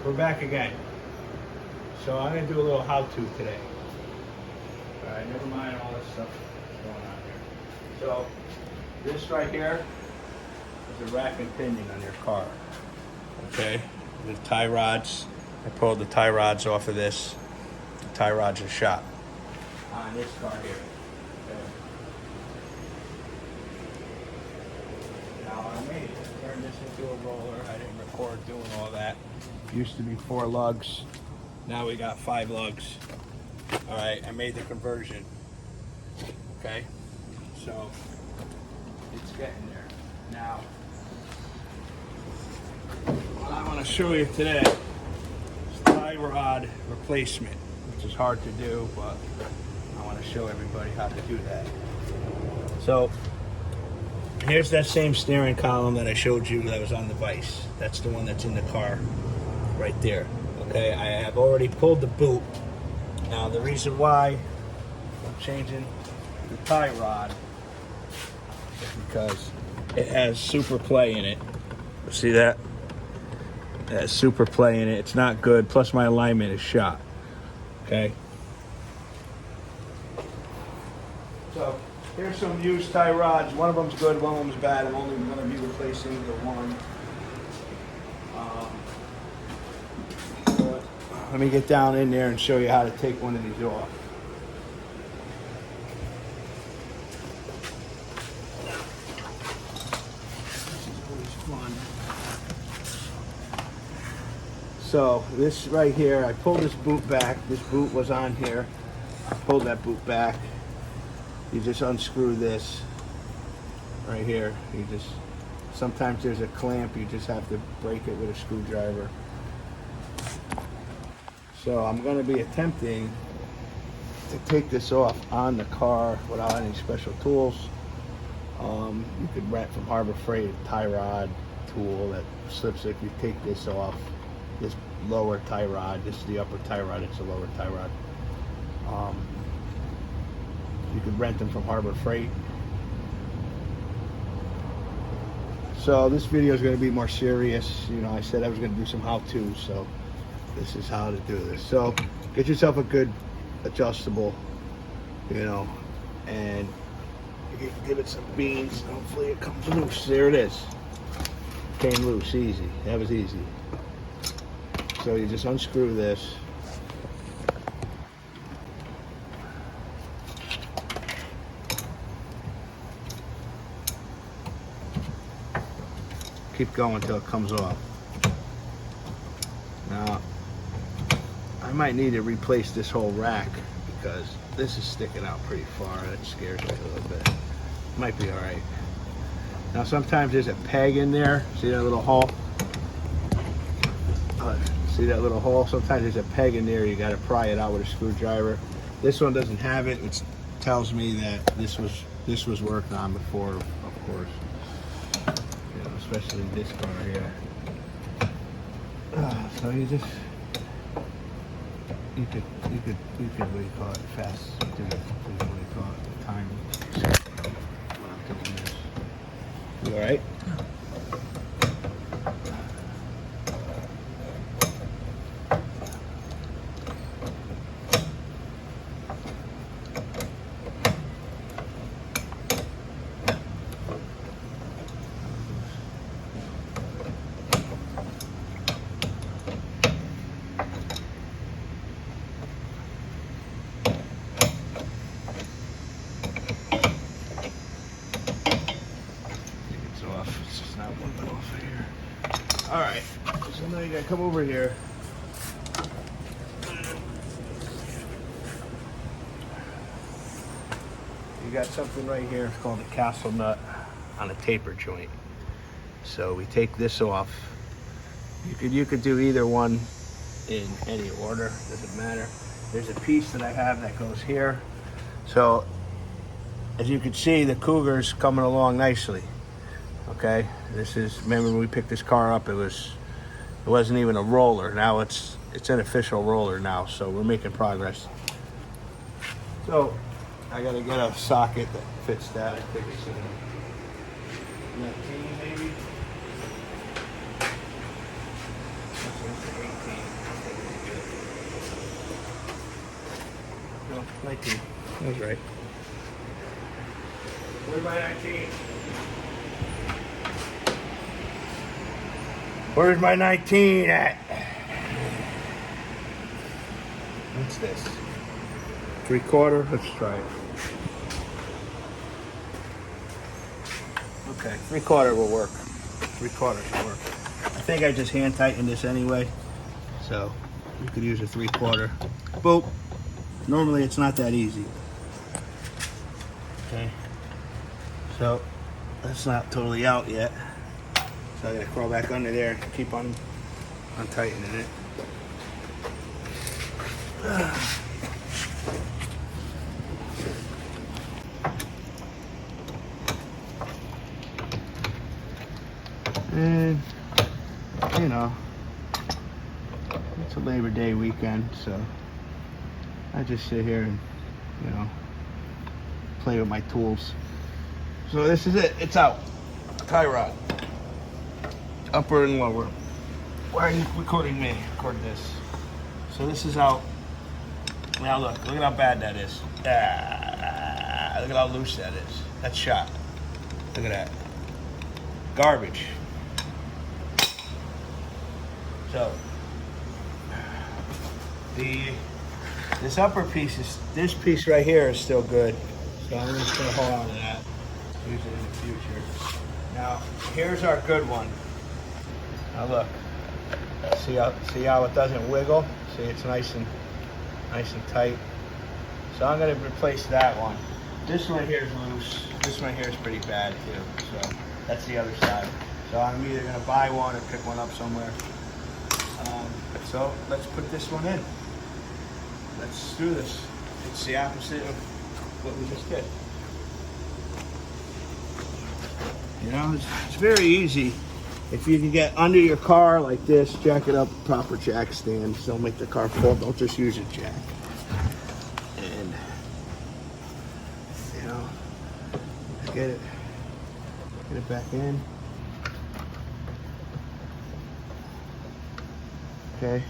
We're back again. So I'm gonna do a little how-to today. All right, never mind all this stuff that's going on here. So this right here is a rack and pinion on your car. Okay, the tie rods. I pulled the tie rods off of this. The tie rods are shot on this car here. Okay. Now I made it. Turn this into a roller. I didn't record doing all that. Used to be 4 lugs. Now we got 5 lugs. All right, I made the conversion. Okay, so it's getting there. Now, what I want to show you today is tie rod replacement, which is hard to do, but I want to show everybody how to do that. So here's that same steering column that I showed you that was on the vise. That's the one that's in the car right there. Okay, I have already pulled the boot. Now the reason why I'm changing the tie rod is because it has super play in it. See that? It has super play in it. It's not good. Plus my alignment is shot. Okay. So here's some used tie rods. One of them's good, one of them's bad. I'm only going to be replacing the one. Let me get down in there and show you how to take one of these off. So this right here, I pulled this boot back. This boot was on here. I pulled that boot back. You just unscrew this right here. You just, sometimes there's a clamp. You just have to break it with a screwdriver. So I'm going to be attempting to take this off on the car without any special tools. You could rent from Harbor Freight a tie rod tool that slips it. If you take this off, this lower tie rod, this is the upper tie rod, it's a lower tie rod. You could rent them from Harbor Freight. So this video is going to be more serious. You know, I said I was going to do some how-to, so this is how to do this. So get yourself a good adjustable, you know, and give it some beans. Hopefully it comes loose. There it is. Came loose, easy. That was easy. So you just unscrew this. Keep going until it comes off. Now, I might need to replace this whole rack because this is sticking out pretty far. That scares me a little bit. Might be all right. Now, sometimes there's a peg in there. See that little hole? See that little hole? Sometimes there's a peg in there. You got to pry it out with a screwdriver. This one doesn't have it. It tells me that this was worked on before, of course. You know, especially this car here. So you just you could what do you call it, fast do it, what do you call it, time when I'm doing this. You all right? All right, so now you gotta come over here. You got something right here, it's called a castle nut on a taper joint. So we take this off. You could do either one in any order, doesn't matter. There's a piece that I have that goes here. So as you can see, the Cougar's coming along nicely. Okay, this is, remember when we picked this car up, it wasn't even a roller. Now it's an official roller now, so we're making progress. So I gotta get a socket that fits that. I think it's in 19 maybe. It's 18. No, 19. That was right. Where's my 19? Where's my 19 at? What's this? 3/4? Let's try it. Okay, 3/4 will work. 3/4 will work. I think I just hand tightened this anyway, so you could use a 3/4. Boop. Normally it's not that easy. Okay. So that's not totally out yet. So I gotta crawl back under there and keep on untightening it. And you know, it's a Labor Day weekend, so I just sit here and, you know, play with my tools. So this is it. It's out. Tie rod. Upper and lower. Why are you recording me? Record this. So this is out. Now look at how bad that is. Look at how loose that is. That's shot. Look at that. Garbage. So this upper piece this piece right here is still good. So I'm just gonna hold on to that. Use it in the future. Now here's our good one. Now look. See how it doesn't wiggle? See, it's nice and tight. So I'm gonna replace that one. This one here is loose. This one here is pretty bad too. So that's the other side. So I'm either gonna buy one or pick one up somewhere. So let's put this one in. Let's do this. It's the opposite of what we just did. You know, it's very easy. If you can get under your car like this, jack it up, proper jack stands. Don't make the car fall. Don't just use a jack. And, you know, just get it back in. Okay.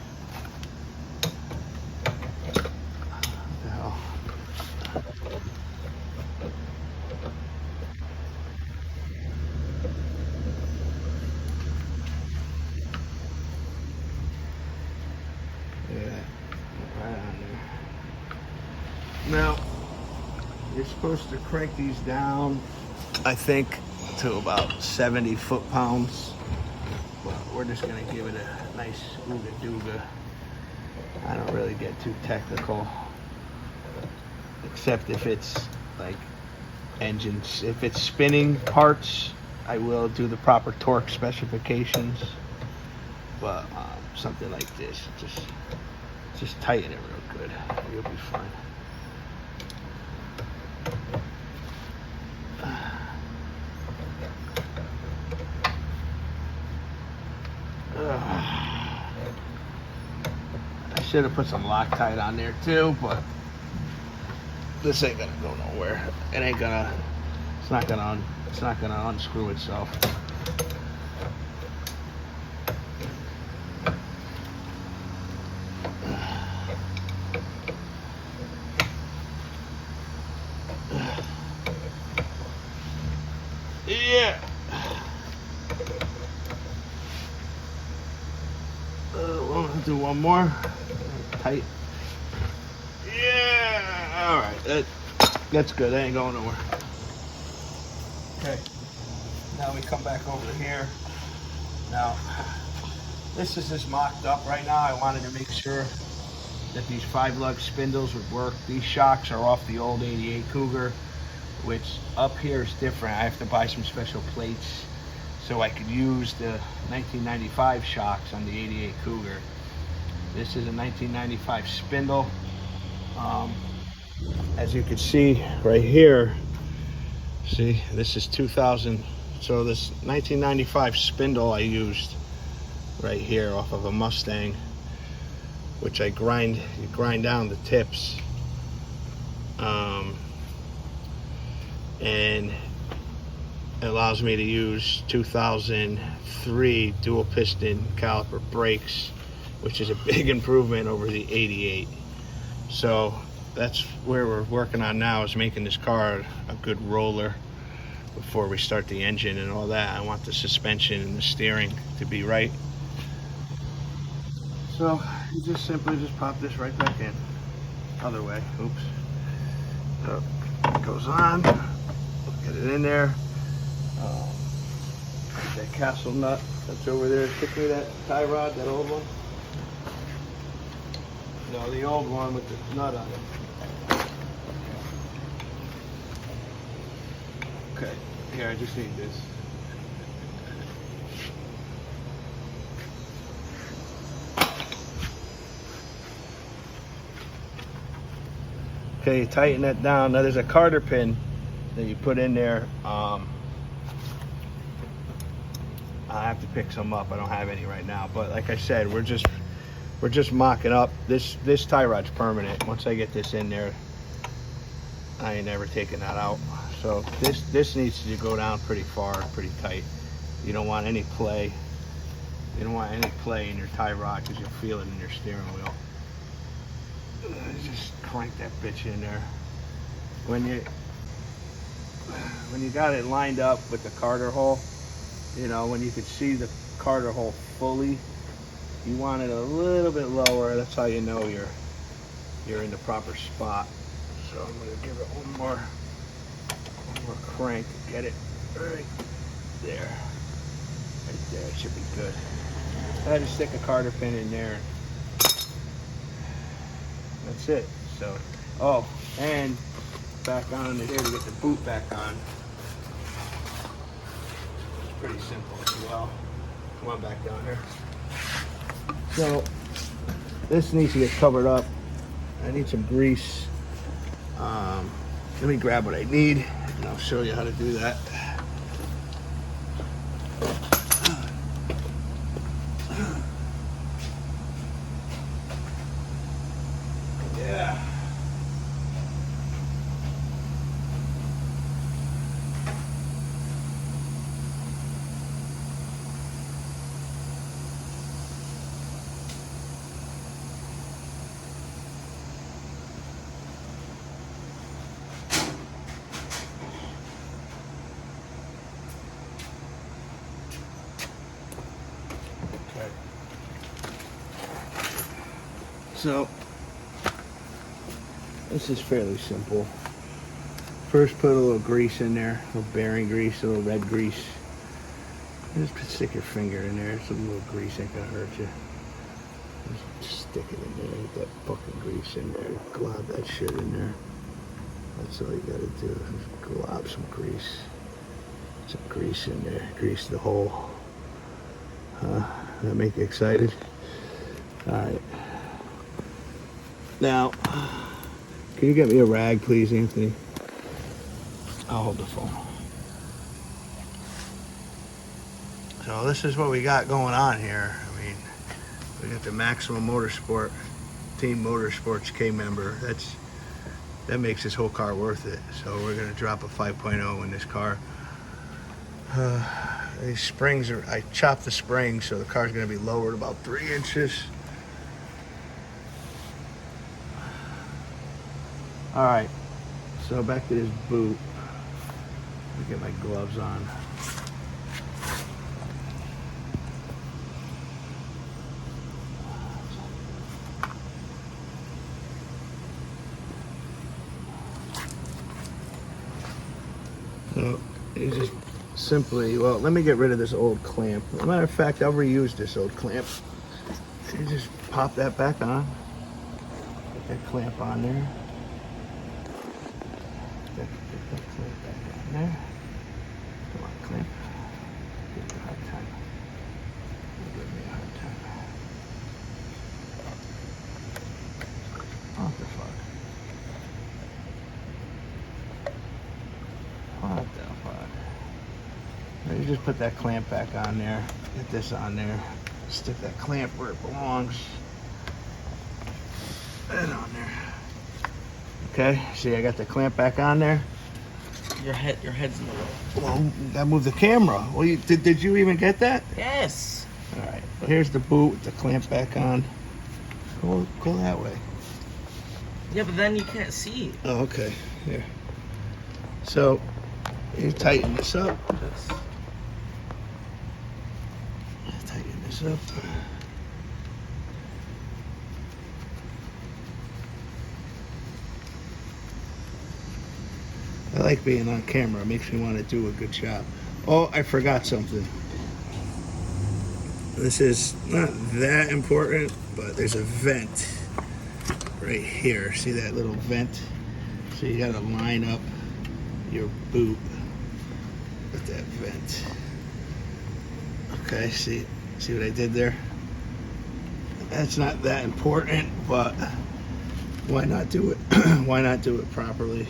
What the hell? Yeah, right on there. Now, you're supposed to crank these down, I think, to about 70 foot-pounds. But we're just gonna give it a nice ooga-dooga. I don't really get too technical, except if it's like engines. If it's spinning parts, I will do the proper torque specifications. But something like this, just tighten it real good. You'll be fine. I should have put some Loctite on there too, but this ain't gonna go nowhere. It's not gonna unscrew itself. Yeah. We'll do one more. Tight. Yeah. All right. That's good. That ain't going nowhere. Okay. Now we come back over here. Now, this is just mocked up right now. I wanted to make sure that these 5-lug spindles would work. These shocks are off the old 88 Cougar, which up here is different. I have to buy some special plates so I could use the 1995 shocks on the 88 Cougar. This is a 1995 spindle. As you can see right here, see, this is 2000. So this 1995 spindle I used right here off of a Mustang, which you grind down the tips. And it allows me to use 2003 dual piston caliper brakes, which is a big improvement over the 88. So that's where we're working on now, is making this car a good roller before we start the engine and all that. I want the suspension and the steering to be right. So you just simply just pop this right back in. Other way. Oops. So it goes on. Get it in there. That castle nut that's over there. Stick me that tie rod, that old one. No, the old one with the nut on it. Okay, here, I just need this. Okay, you tighten that down. Now there's a Carter pin that you put in there. I have to pick some up. I don't have any right now, but like I said, we're just mocking up. This tie rod's permanent. Once I get this in there, I ain't never taking that out. So this needs to go down pretty far, pretty tight. You don't want any play. You don't want any play in your tie rod, because you'll feel it in your steering wheel. Just crank that bitch in there. When you got it lined up with the Carter hole, you know, when you could see the Carter hole fully, you want it a little bit lower. That's how you know you're in the proper spot. So I'm gonna give it one more crank to get it right there. Right there, it should be good. I had to stick a Carter pin in there. That's it. So, oh, and back on here to get the boot back on. It's pretty simple as well. Come on back down here. So, this needs to get covered up. I need some grease. Let me grab what I need, and I'll show you how to do that. Yeah. So, this is fairly simple. First, put a little grease in there, a little bearing grease, a little red grease. Just stick your finger in there. It's a little grease, ain't gonna hurt you. Just stick it in there, get that fucking grease in there. Glob that shit in there. That's all you gotta do. Just glob some grease. Some grease in there. Grease the hole. That make you excited? Alright. Now, can you get me a rag, please, Anthony? I'll hold the phone. So this is what we got going on here. I mean, we got the Maximum Motorsport, Team Motorsports K member. That makes this whole car worth it. So we're gonna drop a 5.0 in this car. These springs I chopped the springs, so the car's gonna be lowered about 3 inches. All right, so back to this boot. Let me get my gloves on. So you just simply, well, let me get rid of this old clamp. As a matter of fact, I'll reuse this old clamp. So you just pop that back on. Put that clamp on there. Get that clamp back on there. Come on, clamp. Give me a hard time. Give me a hard time. What the fuck? What the fuck? Now you just put that clamp back on there. Get this on there. Stick that clamp where it belongs. And on there. Okay, see, I got the clamp back on there. Your head's in the way. Well, I moved the camera. Well, did you even get that? Yes. All right. Well, here's the boot with the clamp back on. Go that way. Yeah, but then you can't see. Oh, okay. Here. So you tighten this up. Just Tighten this up. I like being on camera. It makes me want to do a good job. Oh, I forgot something. This is not that important, but there's a vent right here. See that little vent? So you got to line up your boot with that vent. Okay, see what I did there? That's not that important, but why not do it? Why not do it properly?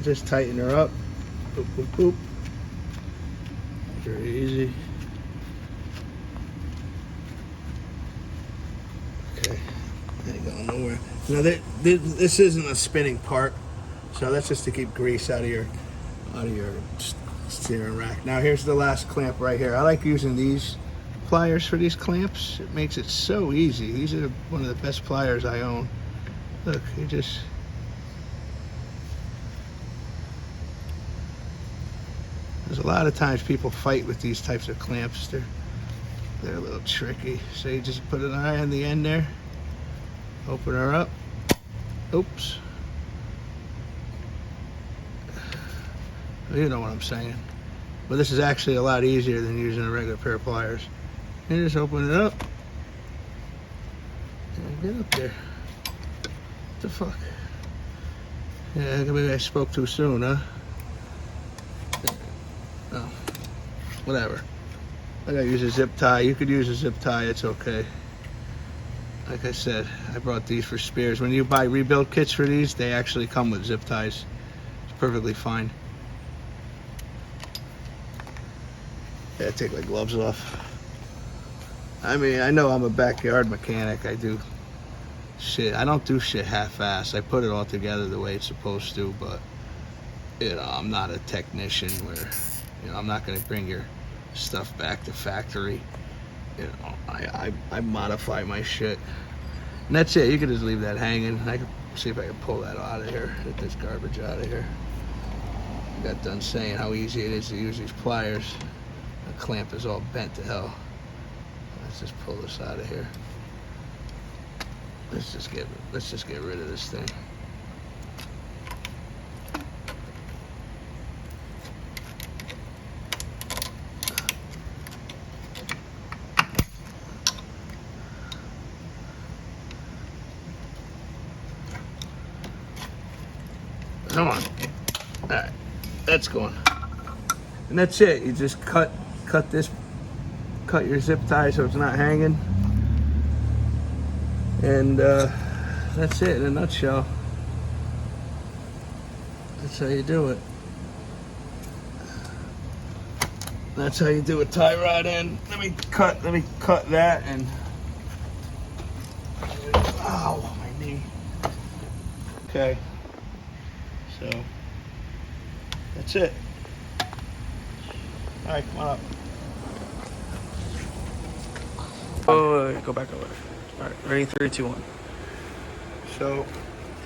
Just tighten her up. Boop, boop, boop. Very easy. Okay, that ain't going nowhere. Now this isn't a spinning part, so that's just to keep grease out of your steering rack. Now here's the last clamp right here. I like using these pliers for these clamps. It makes it so easy. These are one of the best pliers I own. Look, you just there's a lot of times people fight with these types of clamps. They're a little tricky. So you just put an eye on the end there. Open her up. Oops. You know what I'm saying. But this is actually a lot easier than using a regular pair of pliers. You just open it up. And get up there. What the fuck? Yeah, maybe I spoke too soon, huh? Oh, whatever. I gotta use a zip tie. You could use a zip tie, it's okay. Like I said, I brought these for spares. When you buy rebuild kits for these, they actually come with zip ties. It's perfectly fine. Yeah, take my gloves off. I mean, I know I'm a backyard mechanic. I do shit. I don't do shit half-ass. I put it all together the way it's supposed to, but you know, I'm not a technician where, you know, I'm not gonna bring your stuff back to factory. You know, I modify my shit. And that's it. You can just leave that hanging. I can see if I can pull that out of here. Get this garbage out of here. I got done saying how easy it is to use these pliers. The clamp is all bent to hell. Let's just pull this out of here. Let's just get rid of this thing. Come on. All right, that's going. And that's it. You just cut your zip tie so it's not hanging. And that's it in a nutshell. That's how you do it. That's how you do a tie rod end. Let me cut that and ow, my knee. Okay. So that's it. All right, come on up. Oh, go back over. All right, ready? 3, 2, 1. So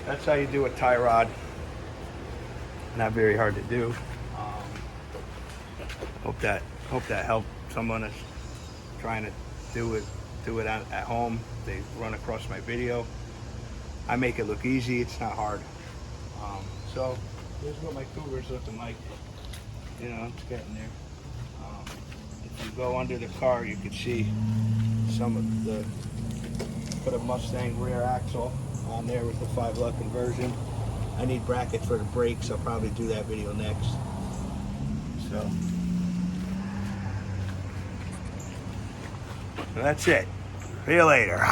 that's how you do a tie rod. Not very hard to do. Hope that helped someone that's trying to do it at home. They run across my video. I make it look easy. It's not hard. So here's what my Cougar's looking like. You know, it's getting there. If you go under the car, you can see some of the, put a Mustang rear axle on there with the 5-lug conversion. I need brackets for the brakes. I'll probably do that video next. So that's it. See you later.